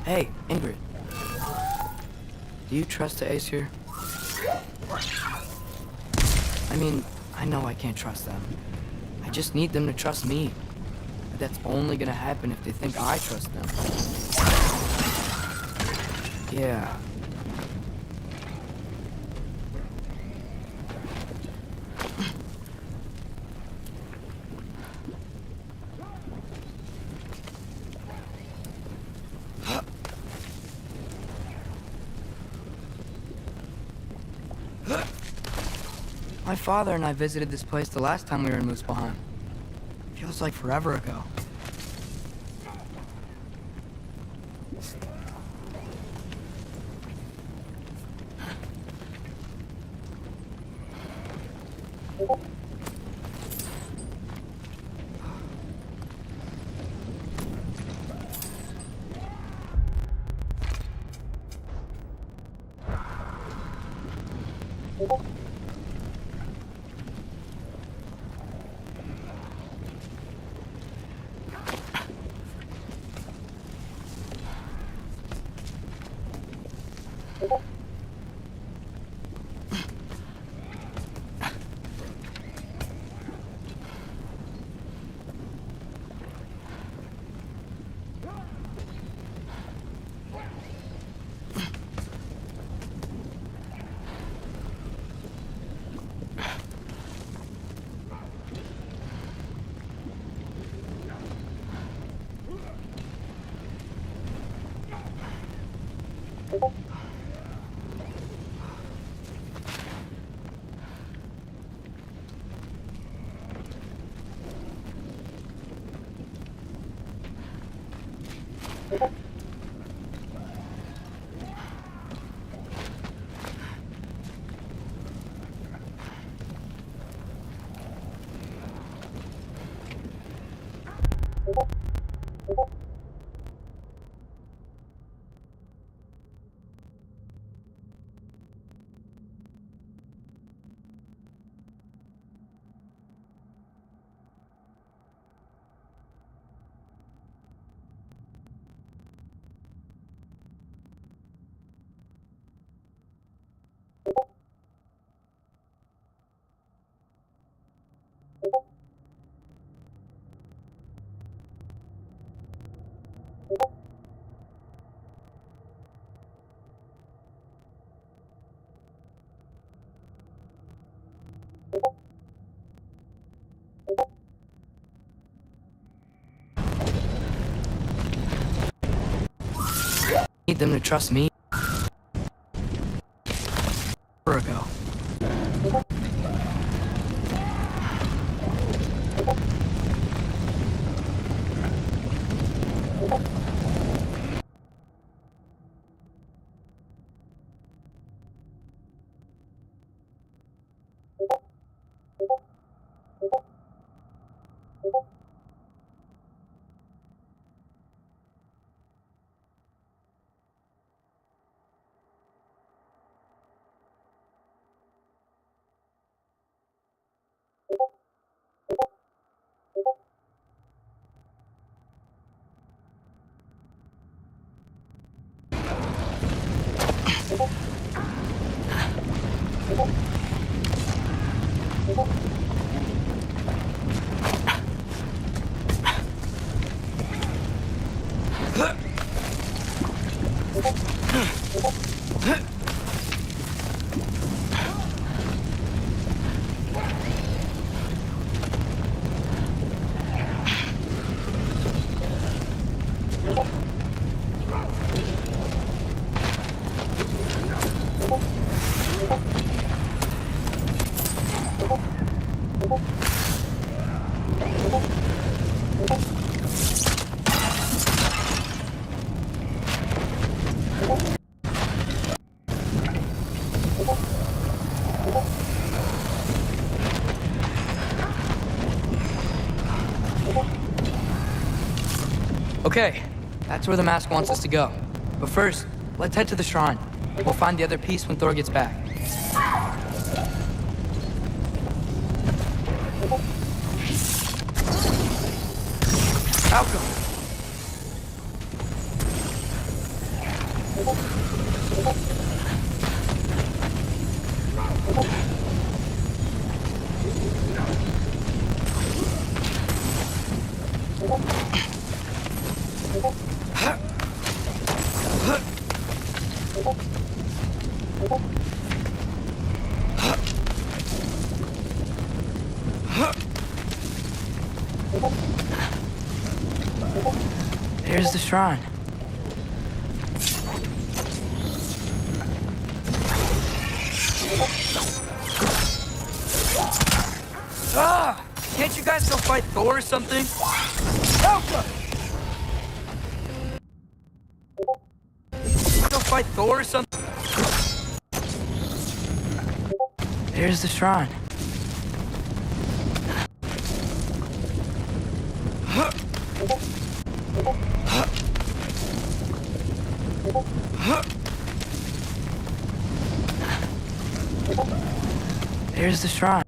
Hey, Ingrid. Do you trust the Aesir? I mean, I know I can't trust them. I just need them to trust me. But that's only gonna happen if they think I trust them. Yeah. My father and I visited this place the last time we were in Muspelheim. Feels like forever ago. Need them to trust me. Forever ago. Okay, that's where the mask wants us to go. But first, let's head to the shrine. We'll find the other piece when Thor gets back. Falco! There's the shrine. Ah! Can't you guys go fight Thor or something? Go fight Thor or something? There's the shrine. There's the shrine.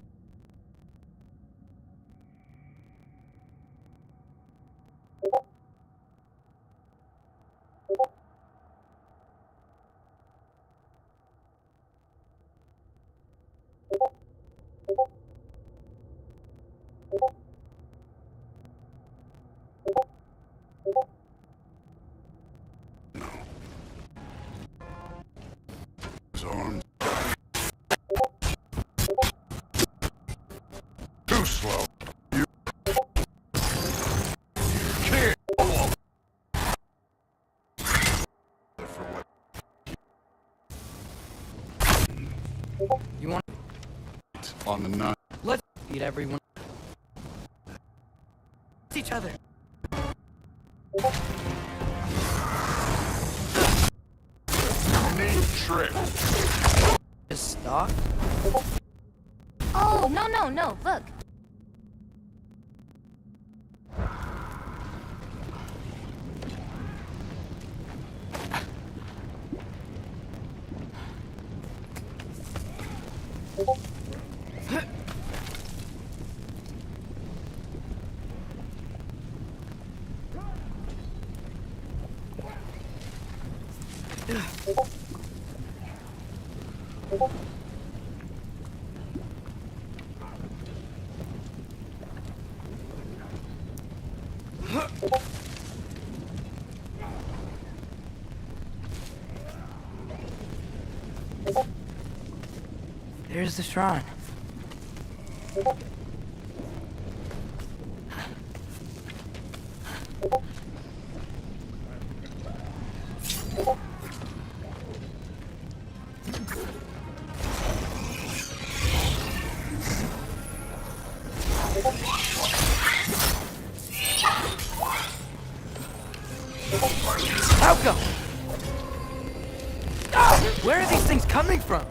Arms. Too slow. You can't. You want On the nut. Let's eat everyone. Each other. Neat trick. Just stop. Oh, no, look. There's the shrine. Falco! Where are these things coming from?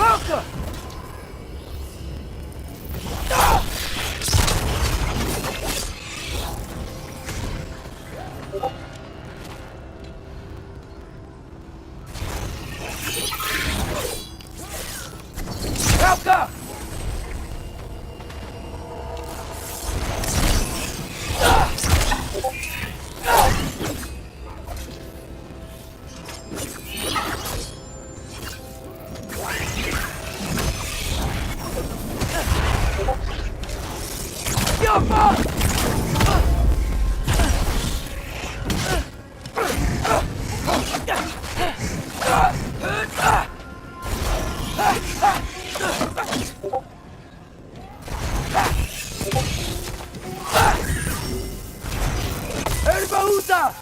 Falco! Falco! Your fault! Puta!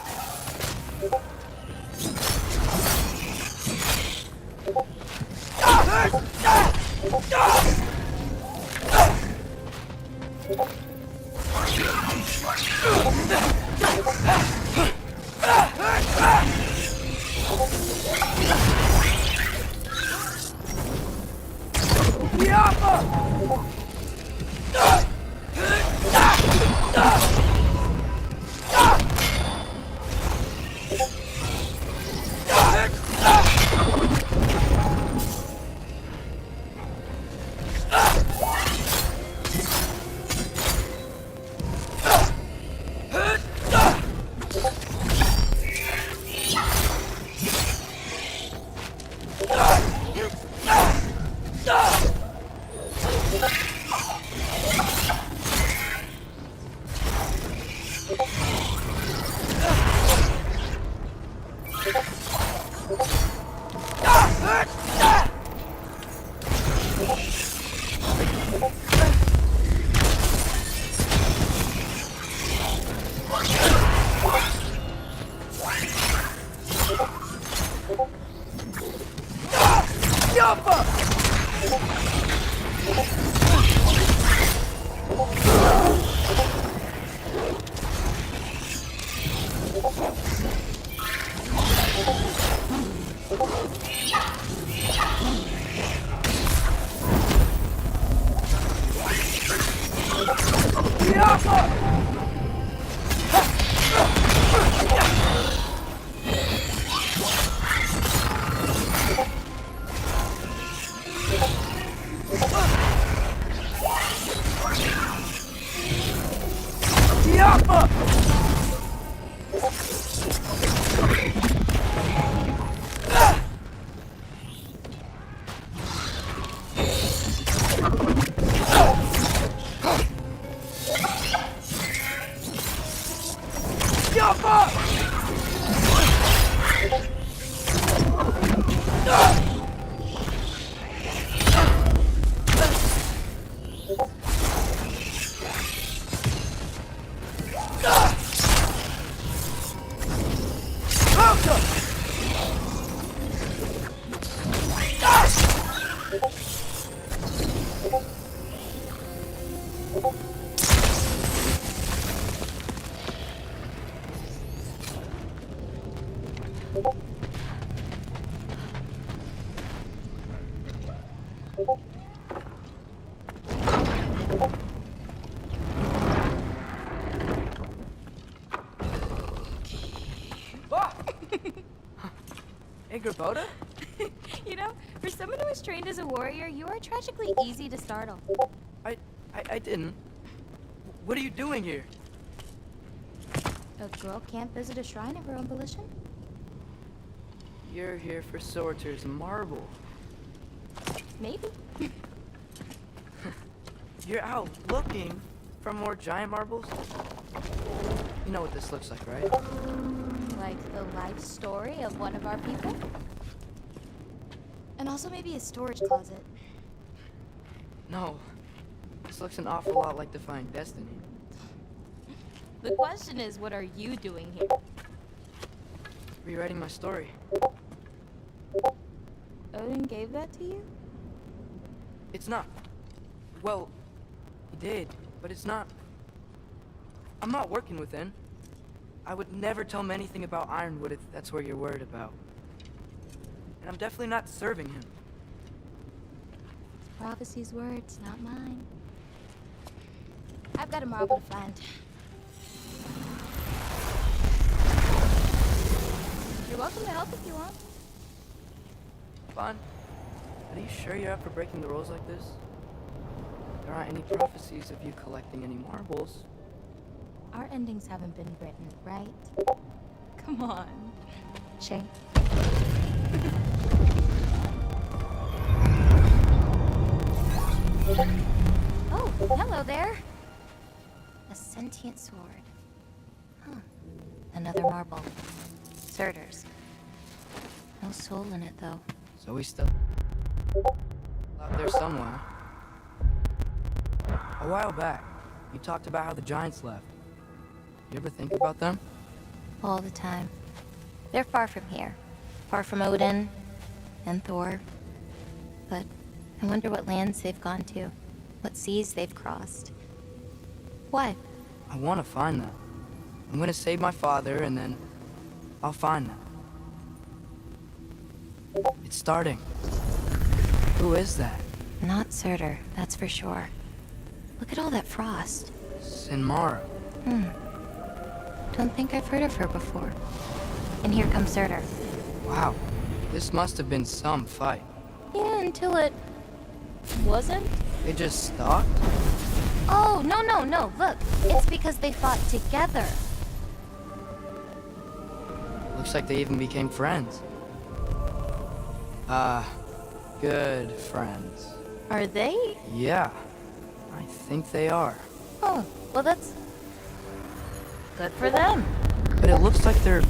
Hey, Grabota? You know, for someone who was trained as a warrior, you are tragically easy to startle. I didn't. What are you doing here? A girl can't visit a shrine of her own volition? You're here for Sorter's marble. Maybe. You're out looking for more giant marbles? You know what this looks like, right? Like the life story of one of our people? And also maybe a storage closet. No. This looks an awful lot like Defying Destiny. The question is, what are you doing here? Rewriting my story. Odin gave that to you? It's not. Well, he did, but it's not. I'm not working with him. I would never tell him anything about Ironwood if that's what you're worried about. And I'm definitely not serving him. It's prophecy's words, not mine. I've got a marble to find. You're welcome to help if you want. Bon, are you sure you're up for breaking the rules like this? There aren't any prophecies of you collecting any marbles. Our endings haven't been written, right? Come on. Shay. Oh, hello there. A sentient sword. Huh. Another marble. Surtur's. No soul in it, though. So he's still out there somewhere. A while back, you talked about how the Giants left. You ever think about them? all the time. They're far from here. Far from Odin and Thor. But I wonder what lands they've gone to. What seas they've crossed. What? I want to find them. I'm gonna save my father, and then I'll find them. It's starting. Who is that? Not Surtur, that's for sure. Look at all that frost. Sinmara. Don't think I've heard of her before. And here comes Surtur. Wow. This must have been some fight. Yeah, until it... wasn't? They just stopped? Oh, no. Look, it's because they fought together. Looks like they even became friends. Good friends. Are they? Yeah, I think they are. Oh, well that's... good for them. But it looks like their,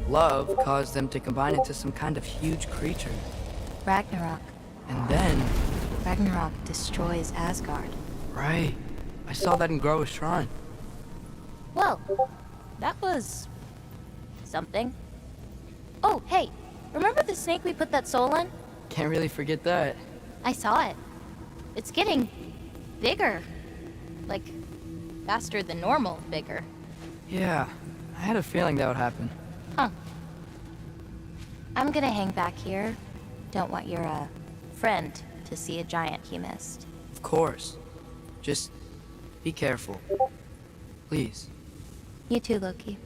love caused them to combine into some kind of huge creature. Ragnarok. And then... Ragnarok destroys Asgard. Right. I saw that in Groa's shrine. Well, that was... something. Oh, hey, remember the snake we put that soul in? Can't really forget that. I saw it. It's getting... bigger. Like, faster than normal bigger. Yeah, I had a feeling that would happen. Huh. I'm gonna hang back here. Don't want your, friend to see a giant he missed. Of course. Just be careful. Please. You too, Loki.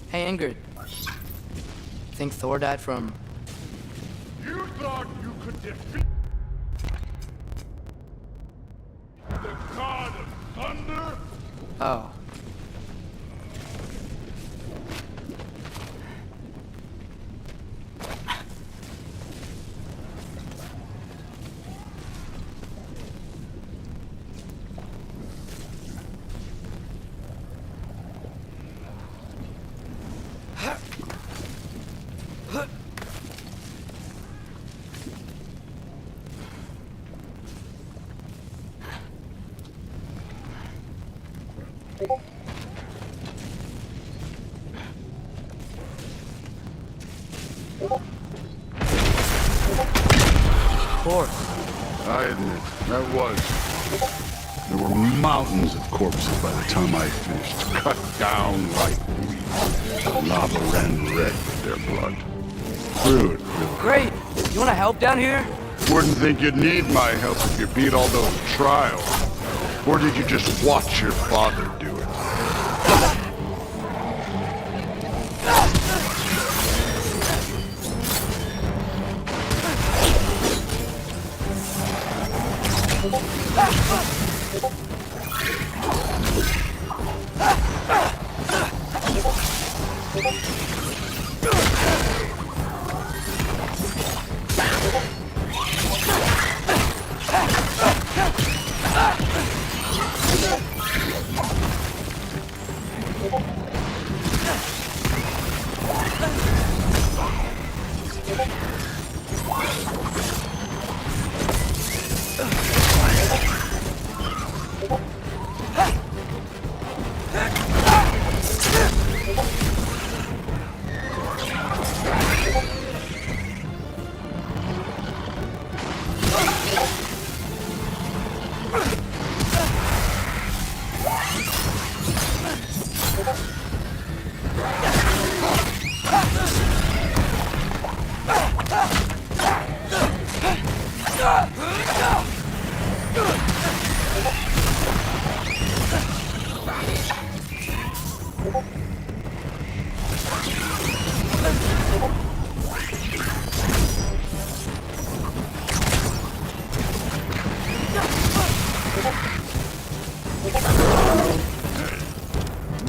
Hey, Ingrid. Think Thor died from... You thought you could defeat the god of thunder? Oh. Of course. I admit, that was. There were mountains of corpses by the time I finished, cut down like weeds. The lava ran red with their blood. Rude, really. Great! You wanna help down here? Wouldn't think you'd need my help if you beat all those trials. Or did you just watch your father do it?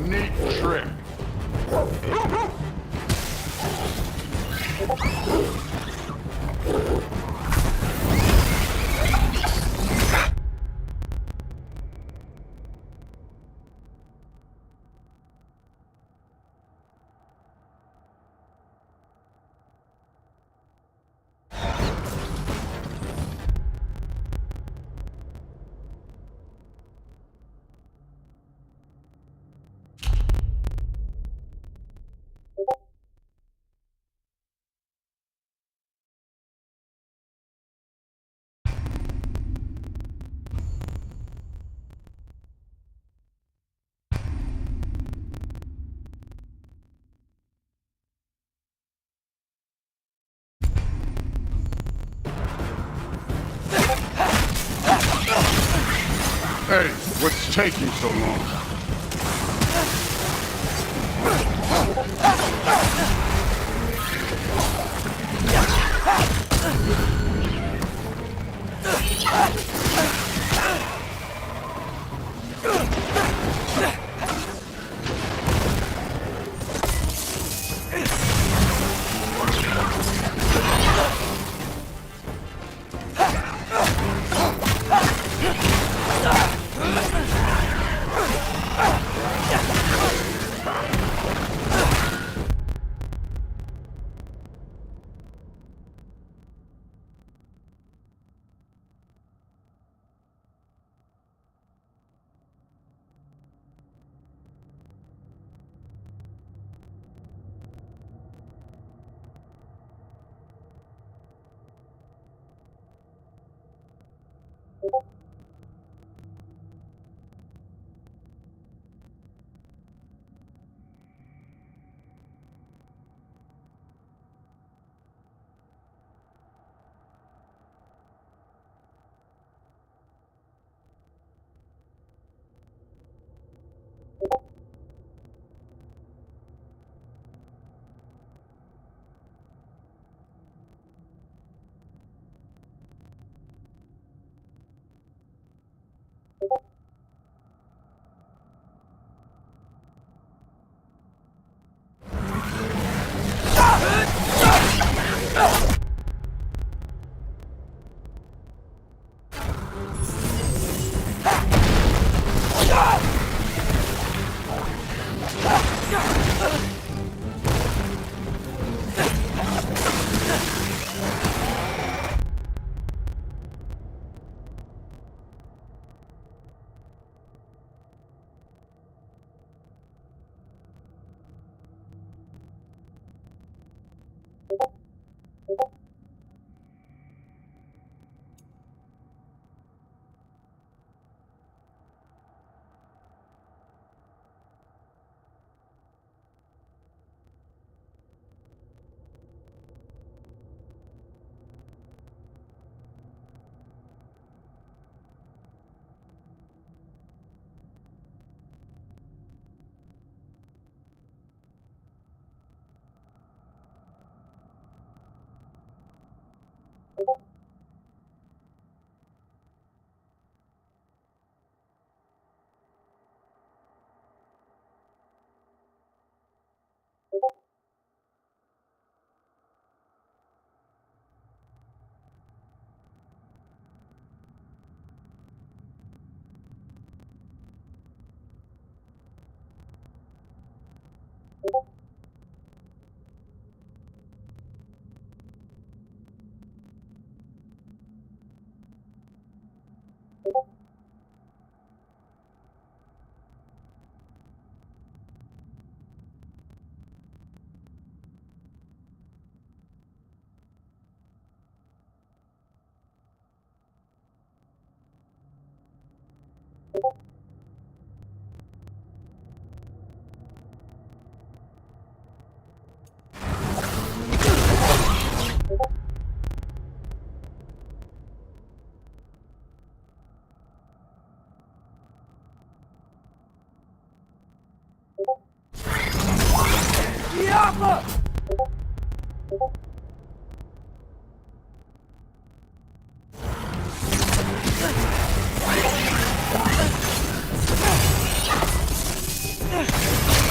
Neat trick. Hey, what's taking so long?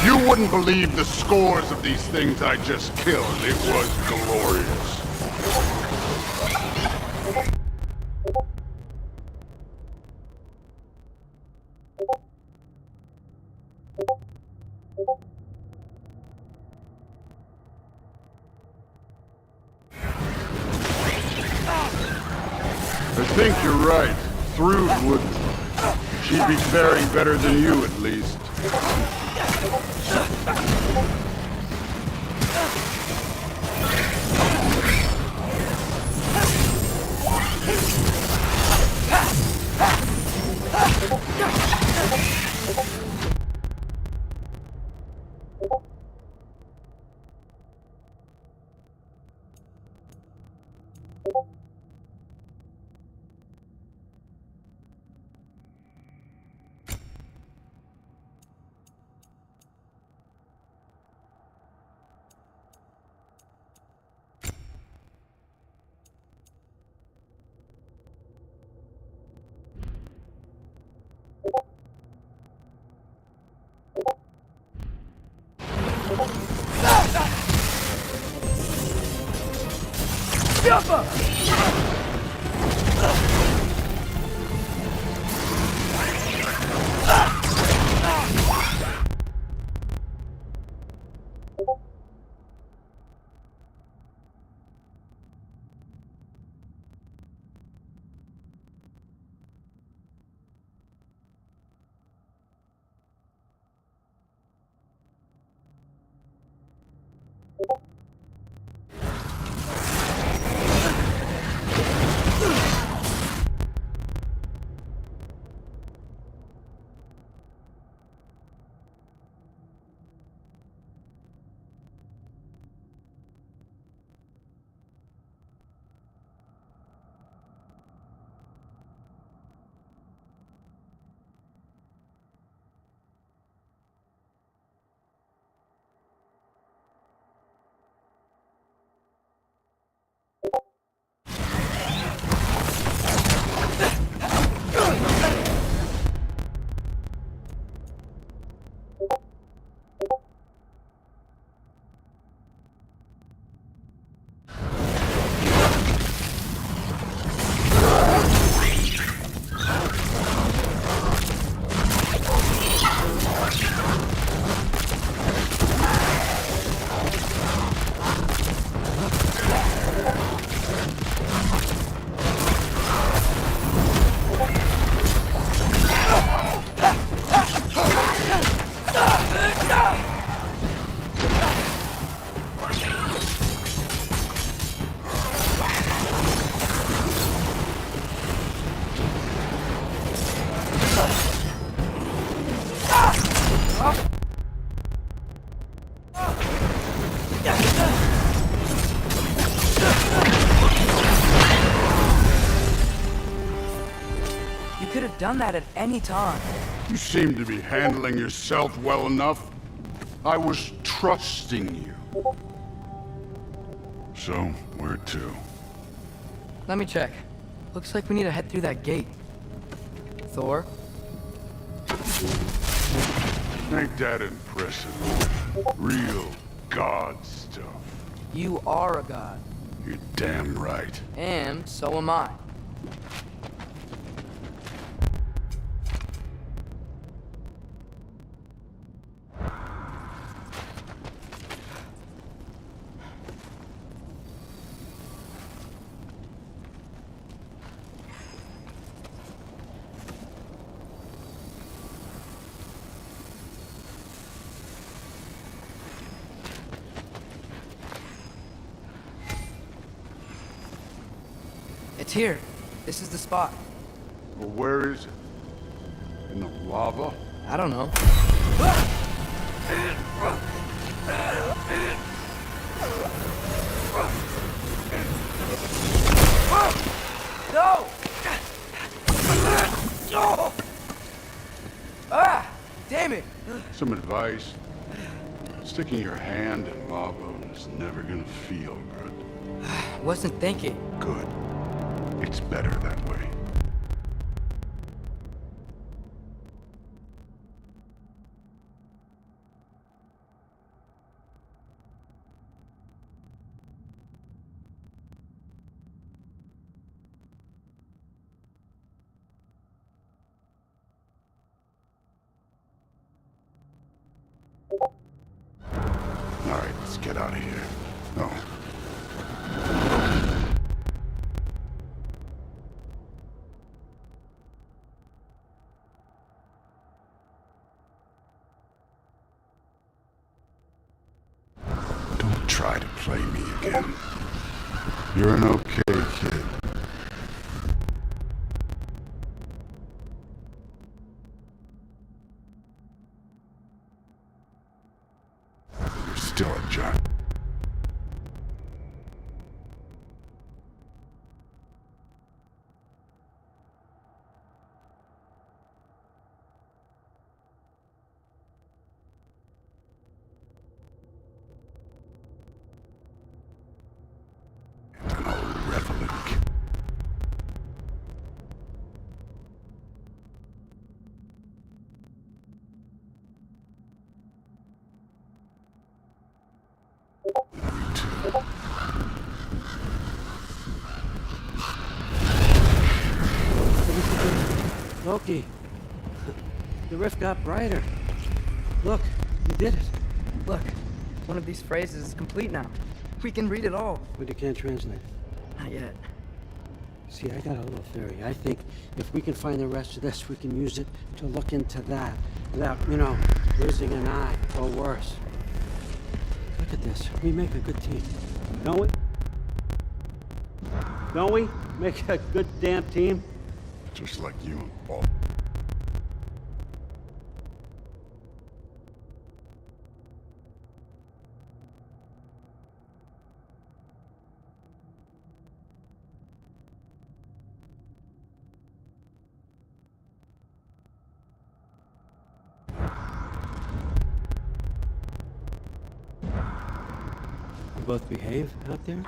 You wouldn't believe the scores of these things I just killed. It was glorious. I think you're right. Thrud would... She'd be faring better than you, at least. Done that at any time. You seem to be handling yourself well enough. I was trusting you. So, where to? Let me check. Looks like we need to head through that gate. Thor? Ain't that impressive? Real god stuff. You are a god. You're damn right. And so am I. It's here. This is the spot. Well, where is it? In the lava? I don't know. No! Ah! Damn it! Some advice? Sticking your hand in lava is never gonna feel good. Wasn't thinking. Good. It's better that way. All right, let's get out of here. No. Don't try to play me again. You're an okay kid. You're still a giant. An irrelevant kid. Loki, the rift got brighter. Look, you did it. Look, one of these phrases is complete now. We can read it all. But you can't translate it. Not yet. See, I got a little theory. I think if we can find the rest of this, we can use it to look into that without, losing an eye or worse. Look at this. We make a good team. Don't we? Don't we? Make a good damn team? Just like you and Paul. You both behave out there?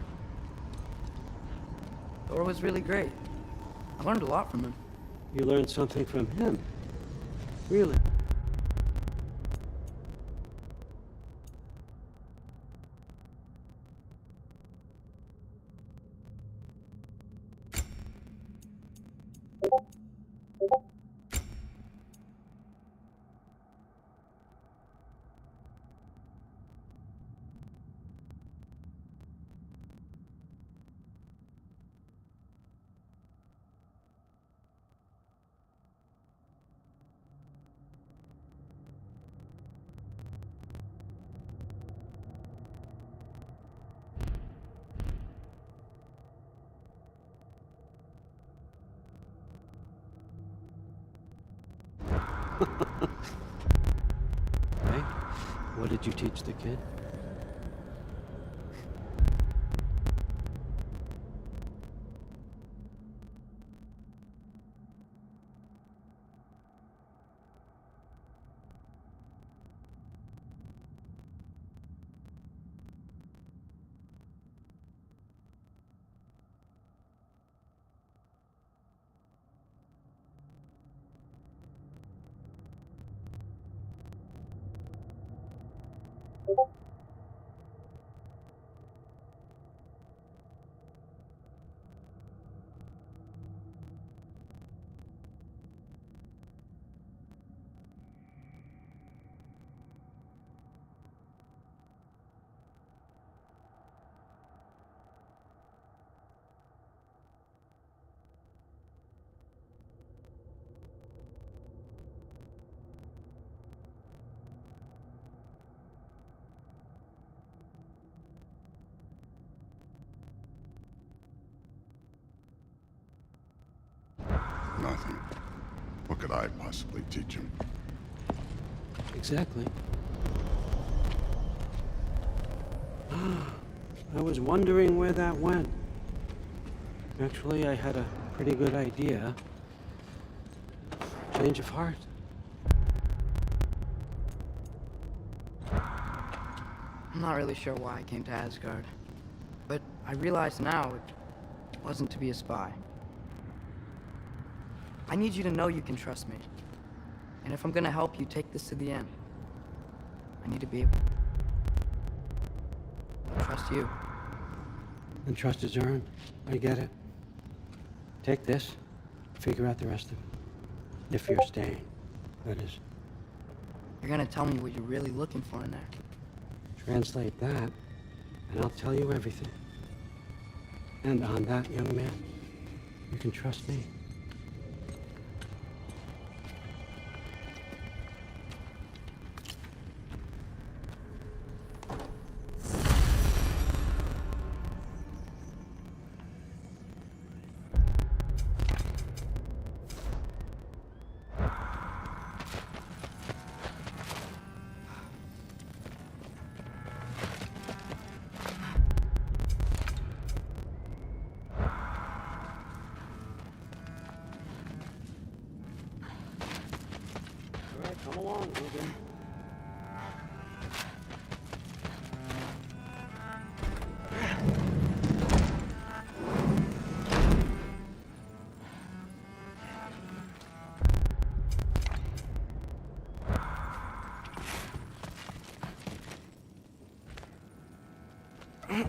Thor was really great. I learned a lot from him. You learned something from him? Really? Hey, what did you teach the kid? Nothing. What could I possibly teach him? Exactly. I was wondering where that went. Actually, I had a pretty good idea. Change of heart. I'm not really sure why I came to Asgard. But I realize now it wasn't to be a spy. I need you to know you can trust me. And if I'm gonna help you take this to the end, I need to be able to trust you. And trust is earned. I get it. Take this, figure out the rest of it. If you're staying, that is. You're gonna tell me what you're really looking for in there. Translate that, and I'll tell you everything. And on that, young man, you can trust me. Come along, Logan. Hey,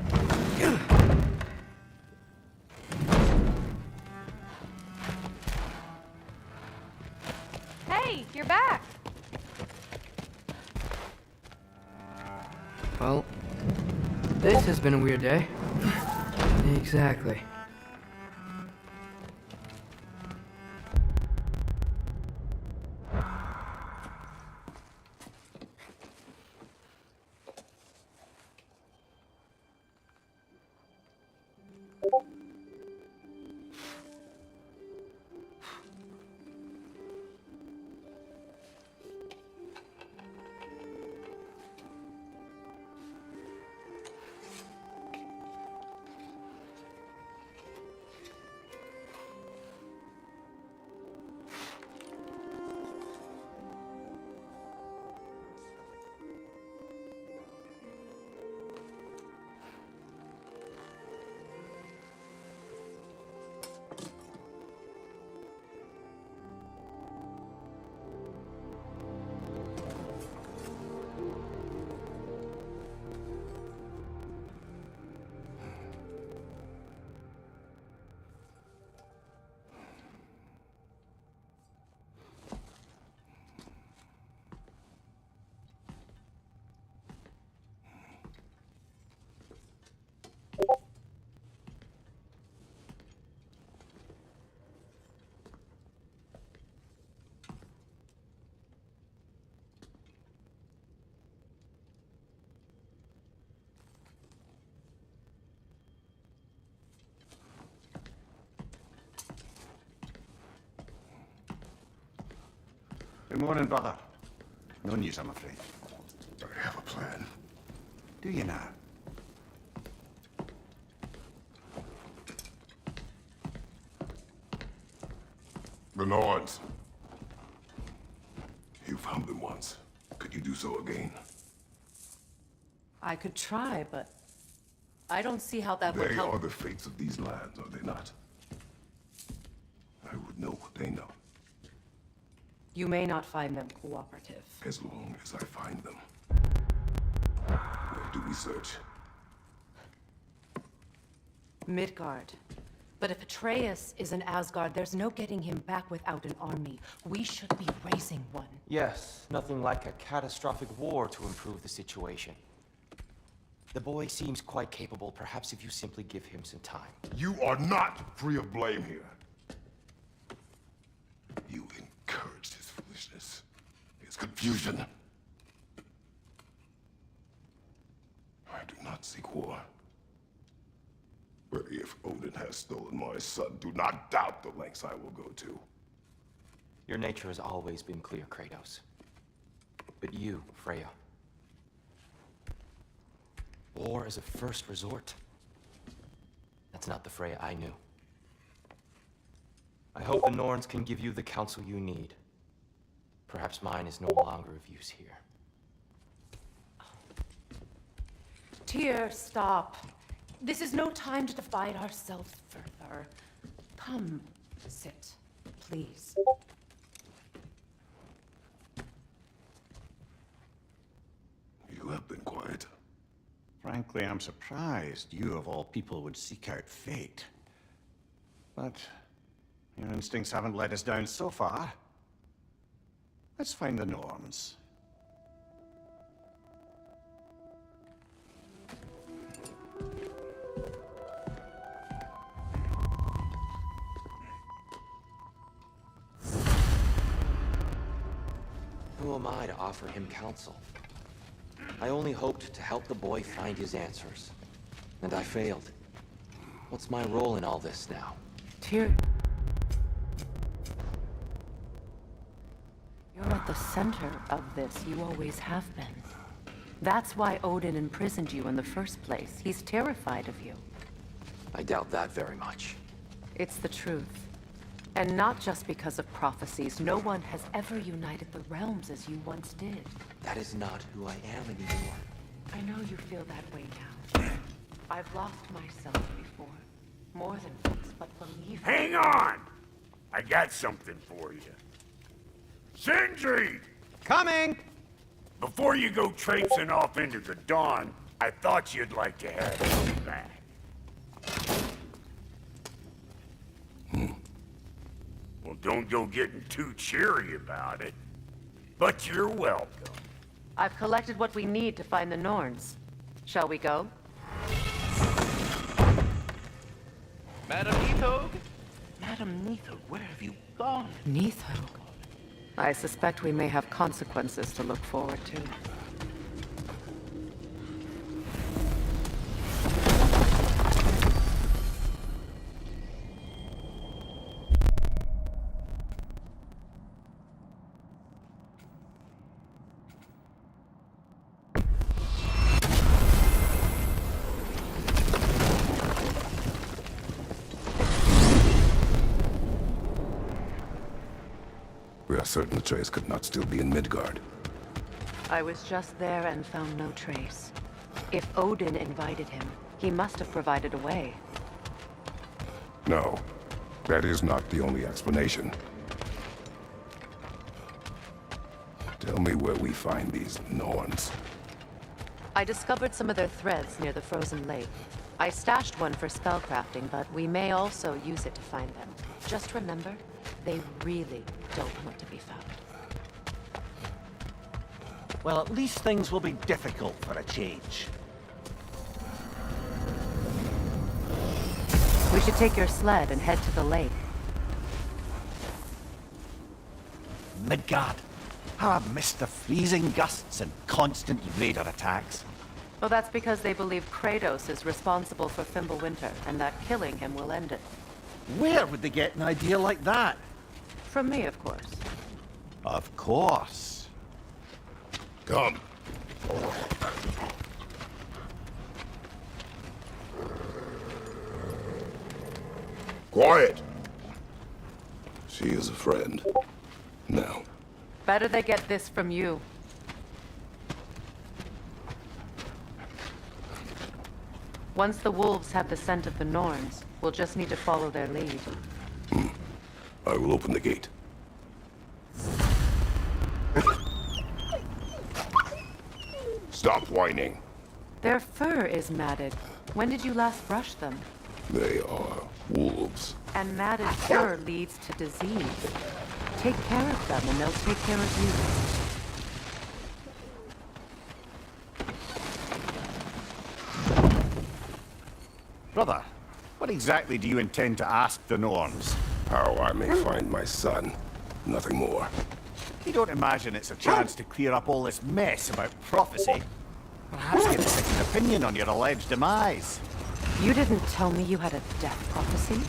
you're back! Well, this has been a weird day. Exactly. Good morning, brother. No news, I'm afraid. I have a plan. Do you now? The Norns. You found them once. Could you do so again? I could try, but I don't see how that would They help. are the fates of these lands, are they not? I would know what they know, You may not find them cooperative. as long as I find them. Where do we search? Midgard. But if Atreus is in Asgard, there's no getting him back without an army. We should be raising one. Yes, nothing like a catastrophic war to improve the situation. The boy seems quite capable, perhaps if you simply give him some time. You are not free of blame here. You encouraged his foolishness, his confusion. I do not seek war. But if Odin has stolen my son, do not doubt the lengths I will go to. Your nature has always been clear, Kratos. But you, Freya. War as a first resort. That's not the Freya I knew. I hope the Norns can give you the counsel you need. Perhaps mine is no longer of use here. Tyr, stop. This is no time to divide ourselves further. Come, sit, please. You have been quiet. Frankly, I'm surprised you of all people would seek out fate. But your instincts haven't let us down so far. Let's find the Norns. Who am I to offer him counsel? I only hoped to help the boy find his answers. And I failed. What's my role in all this now? Tyr... You're at the center of this. You always have been. That's why Odin imprisoned you in the first place. He's terrified of you. I doubt that very much. It's the truth. And not just because of prophecies. No one has ever united the realms as you once did. That is not who I am anymore. I know you feel that way now. I've lost myself before. More than once, but believe me. Hang on! I got something for you. Sindri! Coming! Before you go traipsing off into the dawn, I thought you'd like to have some back. Well, don't go getting too cheery about it. But you're welcome. I've collected what we need to find the Norns. Shall we go? Madam Neathog? Madam Neathog, where have you gone? Neathog. I suspect we may have consequences to look forward to. We are certain Atreus could not still be in Midgard. I was just there and found no trace. If Odin invited him, he must have provided a way. No, that is not the only explanation. Tell me where we find these Norns. I discovered some of their threads near the frozen lake. I stashed one for spellcrafting, but we may also use it to find them. Just remember, they really don't want to be found. Well, at least things will be difficult for a change. We should take your sled and head to the lake. Midgard. How I've missed the freezing gusts and constant raider attacks. Well, that's because they believe Kratos is responsible for Fimbulwinter, and that killing him will end it. Where would they get an idea like that? From me, of course. Of course. Come. Quiet! She is a friend. Now. Better they get this from you. Once the wolves have the scent of the Norns, we'll just need to follow their lead. I will open the gate. Stop whining. Their fur is matted. When did you last brush them? They are wolves. And matted fur leads to disease. Take care of them and they'll take care of you. Brother, what exactly do you intend to ask the Norns? How I may find my son. Nothing more. You don't imagine it's a chance to clear up all this mess about prophecy? Perhaps get a second opinion on your alleged demise. You didn't tell me you had a death prophecy?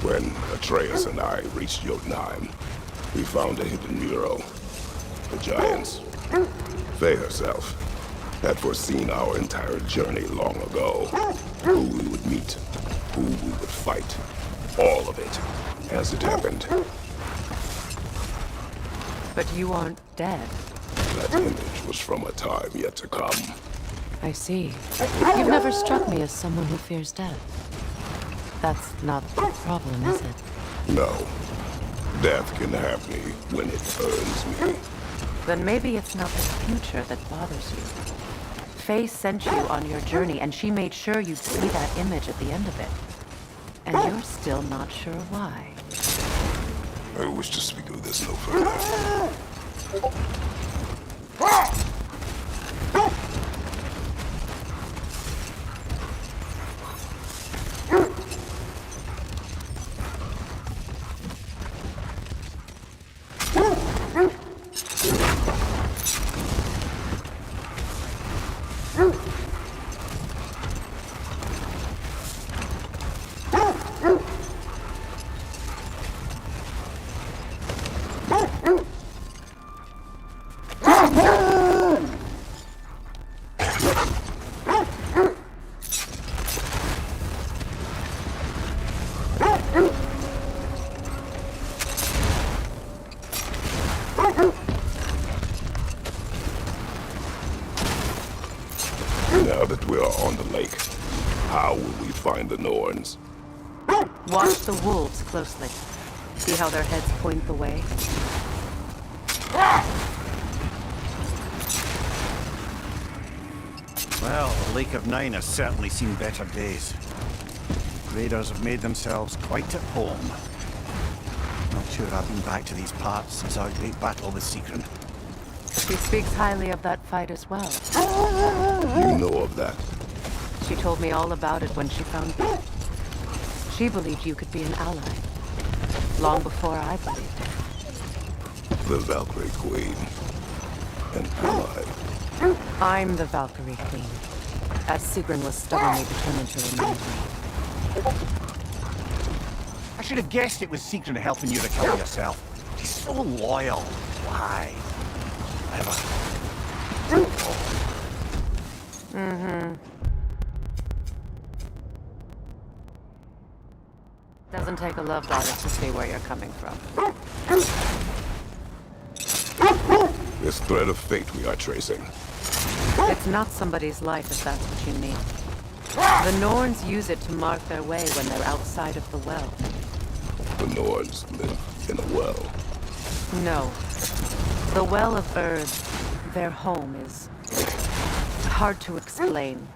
When Atreus and I reached Jotunheim, we found a hidden mural. The giants, Faye herself, had foreseen our entire journey long ago. Who we would meet, who we would fight. All of it, as it happened. But you aren't dead. That image was from a time yet to come. I see. You've never struck me as someone who fears death. That's not the problem, is it? No. Death can have me when it earns me. Then maybe it's not the future that bothers you. Faye sent you on your journey, and she made sure you'd see that image at the end of it. And you're still not sure why. I wish to speak of this no further. Now that we are on the lake, how will we find the Norns? Watch the wolves closely. See how their heads point the way? Well, the Lake of Nine has certainly seen better days. Raiders have made themselves quite at home. Not sure I've been back to these parts since our great battle with Seekron. She speaks highly of that fight as well. You know of that. She told me all about it when she found me. She believed you could be an ally. Long before I believed it. The Valkyrie Queen. An ally. I'm the Valkyrie Queen, as Seekron was stubbornly determined to remind me. I should have guessed it was Seekron helping you to kill yourself. She's so loyal. Why? Ever. Doesn't take a love goddess to see where you're coming from. This thread of fate we are tracing. It's not somebody's life, if that's what you mean. The Norns use it to mark their way when they're outside of the well. The Norns live in a well. No. The Well of Erd, their home, is hard to explain.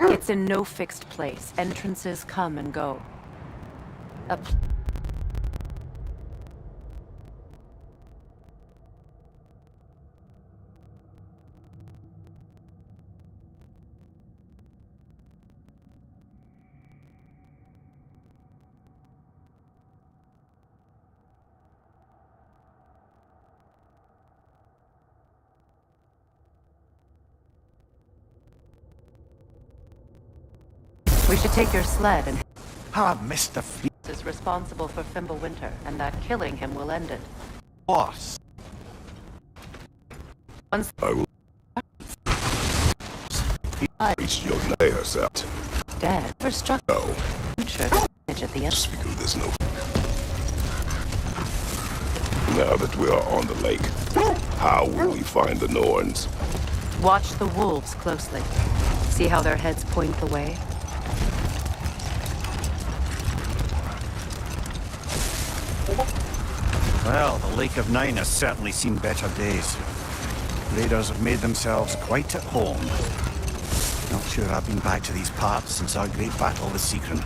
It's in no fixed place. Entrances come and go. We should take your sled and... How I've missed the fleet. ...is responsible for Fimbulwinter, and that killing him will end it. Boss. Once I will reach your layers out. dead, or struck No. at the end. Speak of this no. Now that we are on the lake, how will we find the Norns? Watch the wolves closely. See how their heads point the way? Well, the Lake of Nine has certainly seen better days. Raiders have made themselves quite at home. Not sure I've been back to these parts since our great battle with Seekron.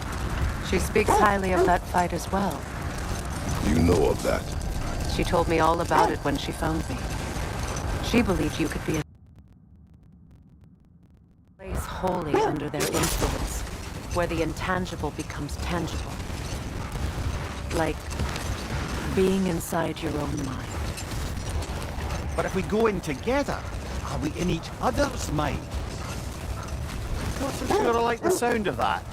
She speaks highly of that fight as well. You know of that. She told me all about it when she found me. She believed you could be a place wholly under their influence, where the intangible becomes tangible. Like being inside your own mind. But if we go in together, are we in each other's mind? Not so sure I like the sound of that.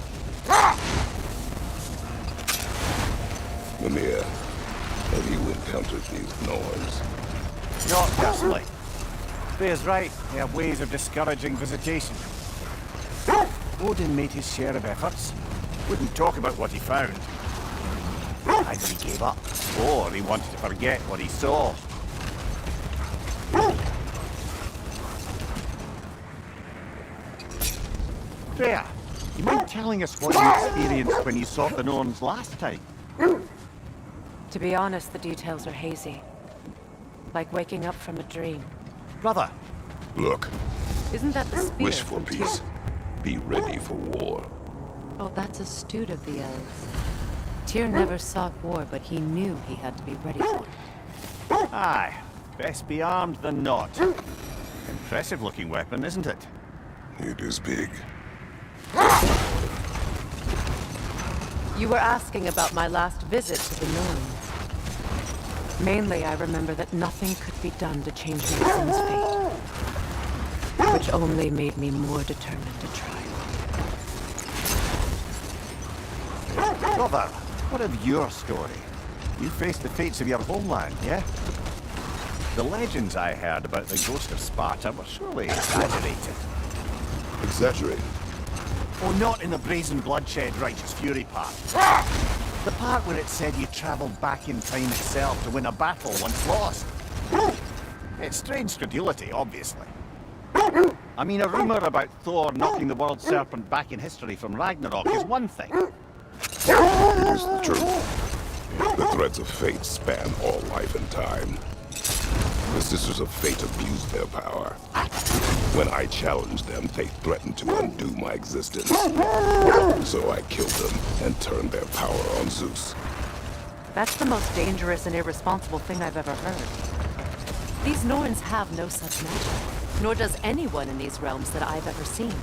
Mimir, have you encountered these Norns? Not personally. Freya's right. They have ways of discouraging visitation. Odin made his share of efforts. Wouldn't talk about what he found. Either he gave up, or he wanted to forget what he saw. Freya, you mind telling us what you experienced when you saw the Norns last time? To be honest, the details are hazy. Like waking up from a dream. Brother, Look, Isn't that the spear? wish for from peace. Tyr? Be ready for war. Oh, that's astute of the elves. Tyr never sought war, but he knew he had to be ready for it. aye, best be armed than not. Impressive looking weapon, isn't it? It is big. You were asking about my last visit to the Norns. Mainly, I remember that nothing could be done to change my son's fate. Which only made me more determined to try. Brother, what of your story? You faced the fates of your homeland, yeah? The legends I heard about the ghost of Sparta were surely exaggerated. Exaggerated. Oh, not in the brazen bloodshed righteous fury part. The part where it said you travelled back in time itself to win a battle once lost. It's strange credulity, obviously. I mean, a rumour about Thor knocking the world serpent back in history from Ragnarok is one thing. It is the truth. The threads of fate span all life and time. The Sisters of Fate abused their power. I When I challenged them, they threatened to undo my existence. So I killed them and turned their power on Zeus. That's the most dangerous and irresponsible thing I've ever heard. These Norns have no such magic, nor does anyone in these realms that I've ever seen.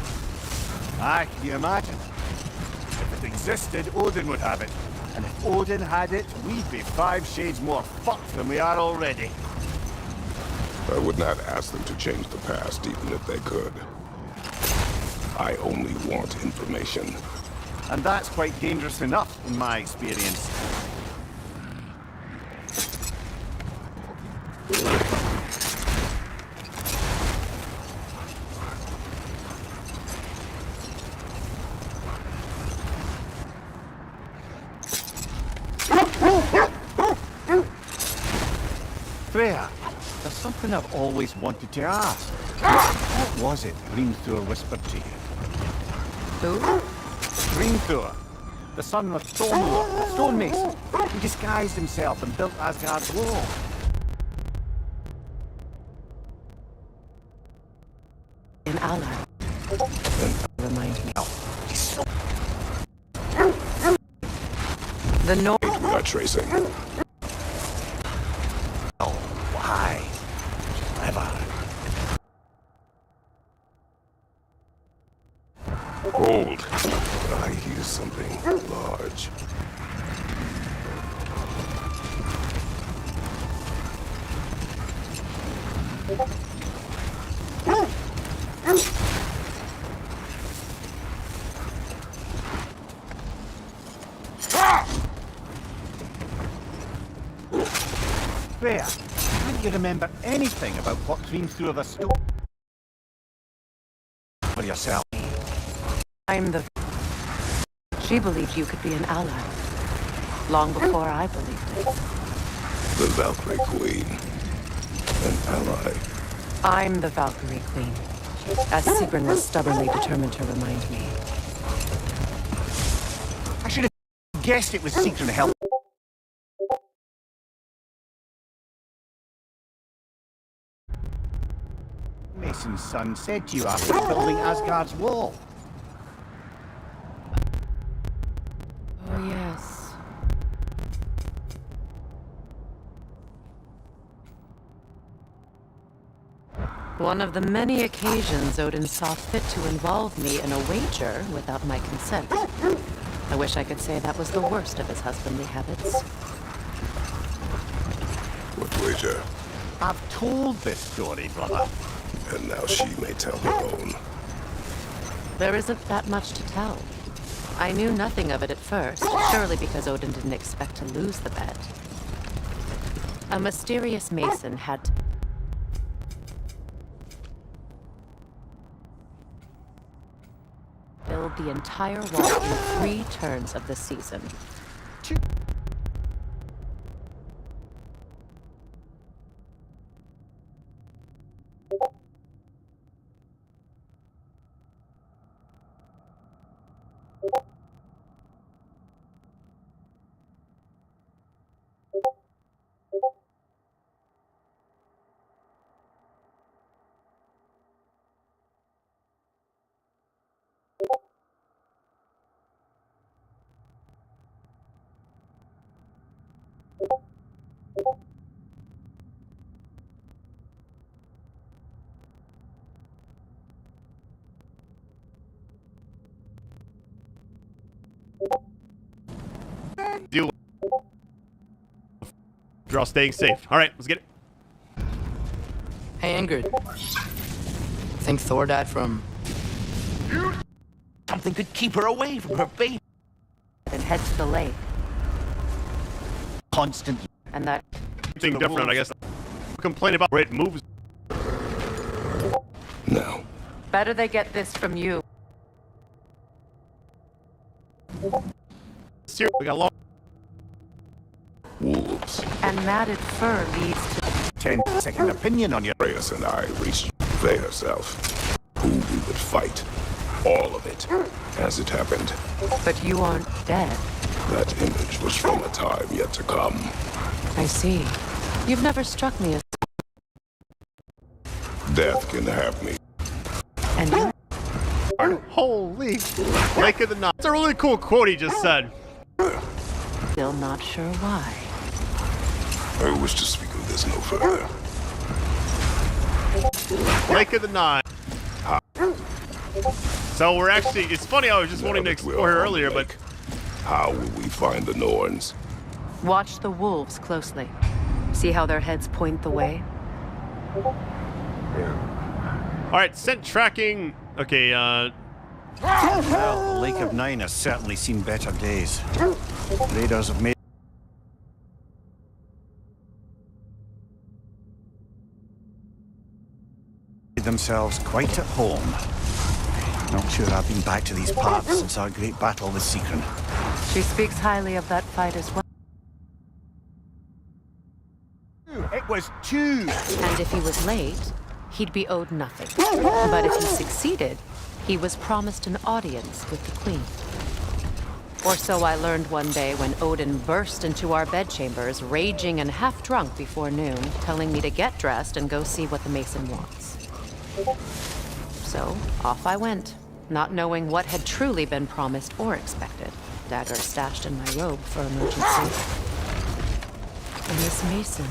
Aye, can you imagine? If it existed, Odin would have it. And if Odin had it, we'd be 5 shades more fucked than we are already. I would not ask them to change the past, even if they could. I only want information. And that's quite dangerous enough, in my experience. Freya, there's something I've always wanted to ask. What was it Hrimthur whispered to you? Who? Hrimthur, the son of Thormur, stonemason. He disguised himself and built Asgard's wall. An ally. Remind me. The Norn. We are tracing. Oh, why? Clever. Hold. I hear something large. Freya, can't you remember anything about what came through the storm? For yourself. I'm the... She believed you could be an ally. Long before I believed it. The Valkyrie Queen. An ally. I'm the Valkyrie Queen. As Sigrun was stubbornly determined to remind me. I should have guessed it was Sigrun help. Mason's son said to you after building Asgard's wall. Oh, yes. One of the many occasions Odin saw fit to involve me in a wager without my consent. I wish I could say that was the worst of his husbandly habits. What wager? I've told this story, brother. And now she may tell her own. There isn't that much to tell. I knew nothing of it at first, surely because Odin didn't expect to lose the bet. A mysterious mason had build the entire wall in 3 turns of the season. Deal. You're all staying safe. All right, let's get it. Hey, Ingrid. Think Thor died from... Something could keep her away from her baby. And head to the lake. Constant. And that... Something different, I guess. Complain about where it moves. No. Better they get this from you. Seriously, we got long. Wolves. And matted fur leads to... 10-second opinion on your... Reyes and I reached Faye herself. Who we would fight. All of it. As it happened. But you aren't dead. That image was from a time yet to come. I see. You've never struck me as... Death can have me. And you're Holy Lake of the Nile. That's a really cool quote he just said. still not sure why. I wish to speak of this no further. Lake of the Nile. So we're actually, it's funny, I was just wanting to explore here earlier, but how will we find the Norns? Watch the wolves closely. See how their heads point the way? alright, scent tracking. Okay, Well, the Lake of Nine has certainly seen better days. Raiders have made themselves quite at home. Not sure I've been back to these parts since our great battle with Seekron. She speaks highly of that fight as well. It was 2. And if he was late, he'd be owed nothing. But if he succeeded, he was promised an audience with the queen. Or so I learned one day when Odin burst into our bedchambers, raging and half drunk before noon, telling me to get dressed and go see what the Mason wants. So, off I went, not knowing what had truly been promised or expected. Dagger stashed in my robe for emergencies. And this Mason,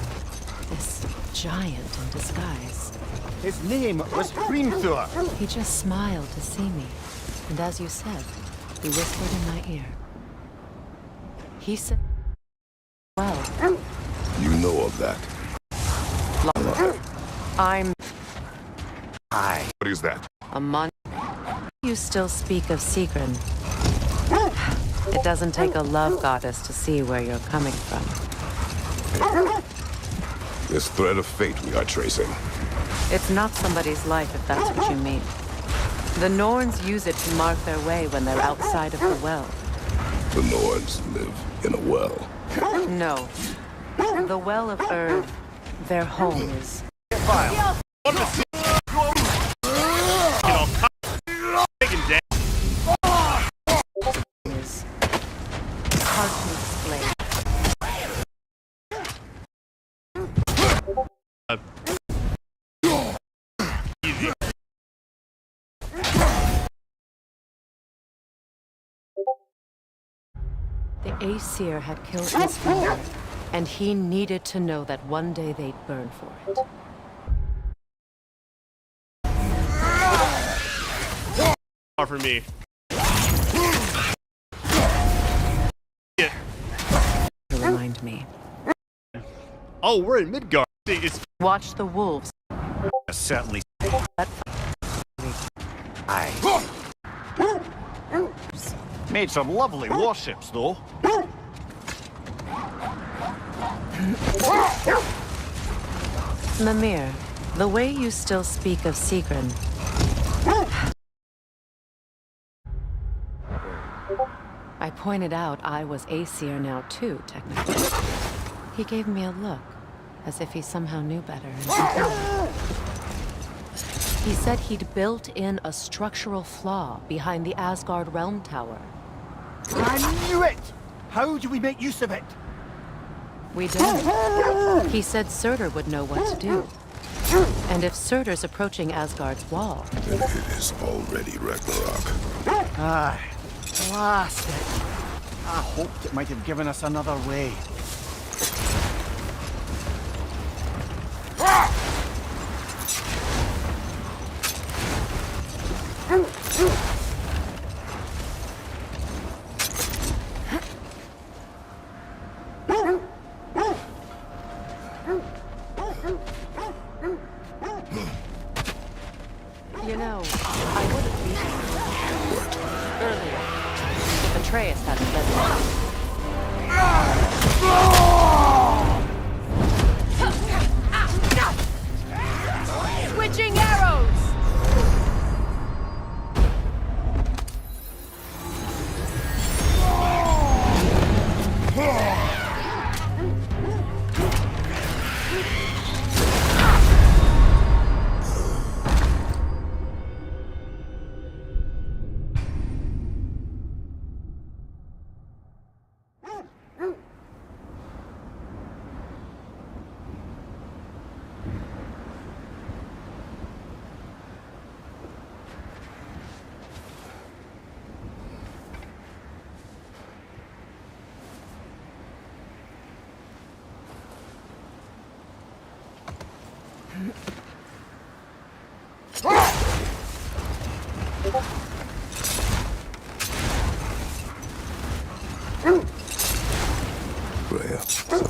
this giant in disguise. His name was Hrimthur. He just smiled to see me. And as you said, he whispered in my ear. He said, well, You know of that. I'm Aye. What is that? a mon. You still speak of Seekron. It doesn't take a love goddess to see where you're coming from. This thread of fate we are tracing. It's not somebody's life, if that's what you mean. The Norns use it to mark their way when they're outside of the well. The Norns live in a well. No. The Well of Earth, their home is. Is hard to explain. easy. The Aesir had killed his father, and he needed to know that one day they'd burn for it. Far for me. Yeah. To remind me. Oh, we're in Midgard. It's Watch the wolves. Certainly. Aye. Made some lovely warships, though. Mimir, the way you still speak of Seekron. I pointed out I was Aesir now too, technically. He gave me a look, as if he somehow knew better. He said he'd built in a structural flaw behind the Asgard Realm Tower. I knew it! How do we make use of it? We don't. He said Surtur would know what to do. And if Surtur's approaching Asgard's wall, Then it is already Ragnarok. Aye. Blast it. I hoped it might have given us another way. you know, I would have beaten you earlier if Atreus hadn't led me. Switching arrows!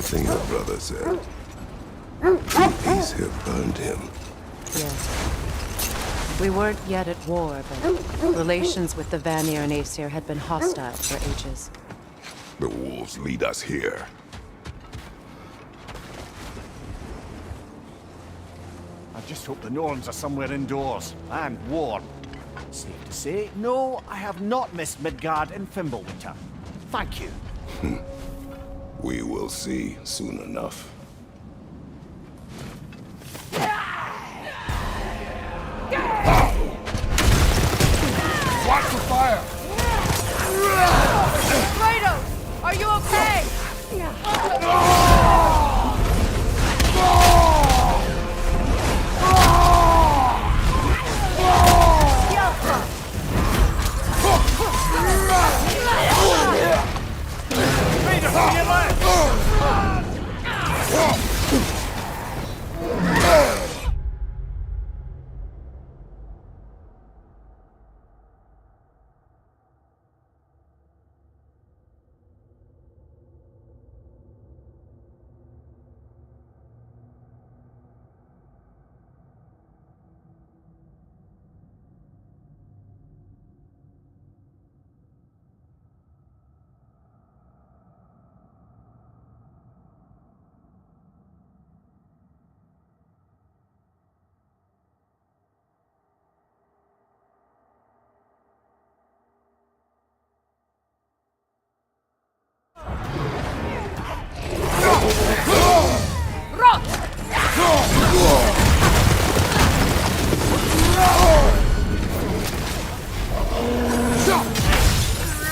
everything your brother said. These have burned him. Yes. We weren't yet at war, but relations with the Vanir and Aesir had been hostile for ages. The wolves lead us here. I just hope the Norns are somewhere indoors, and warm. Safe to say, no, I have not missed Midgard and Fimbulwinter. Thank you. We will see soon enough. Watch the fire! Kratos! Are you okay? Raider, to your left!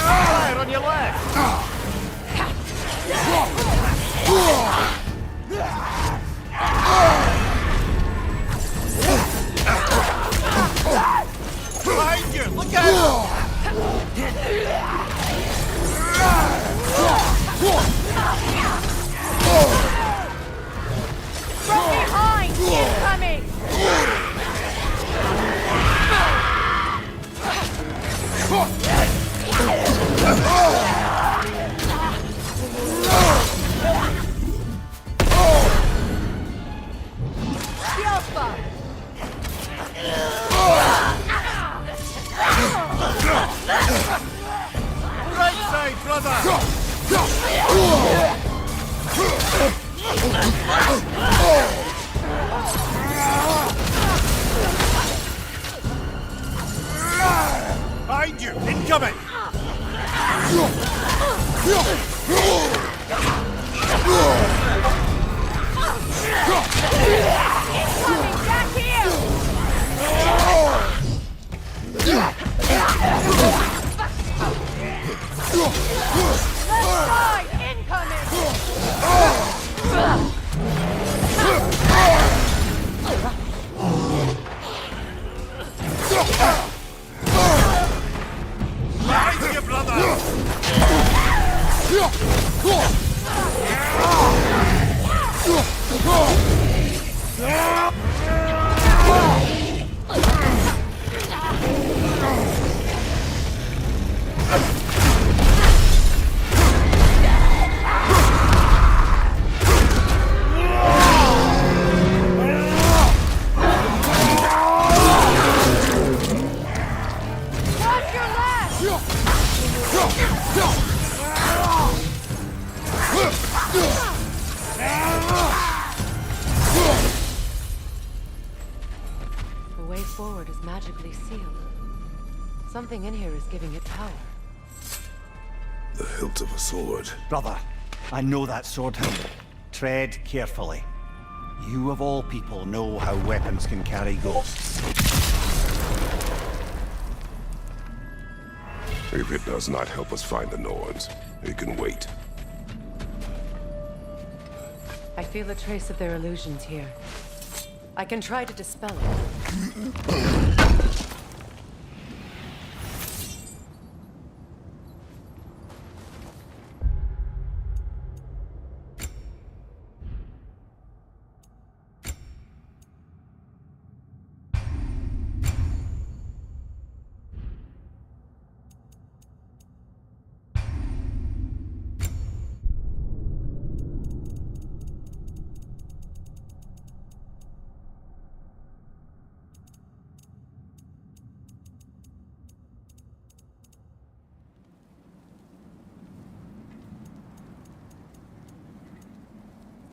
Fire on your left! Behind you! Look out! From behind! Incoming! Right side, brother! Behind you! Incoming! Incoming! Back here! Left side! Incoming! Behind you, brother! Watch your left! The way forward is magically sealed. Something in here is giving it power. The hilt of a sword. Brother, I know that sword hilt. Tread carefully. You of all people know how weapons can carry ghosts. If it does not help us find the Norns, it can wait. I feel a trace of their illusions here. I can try to dispel it.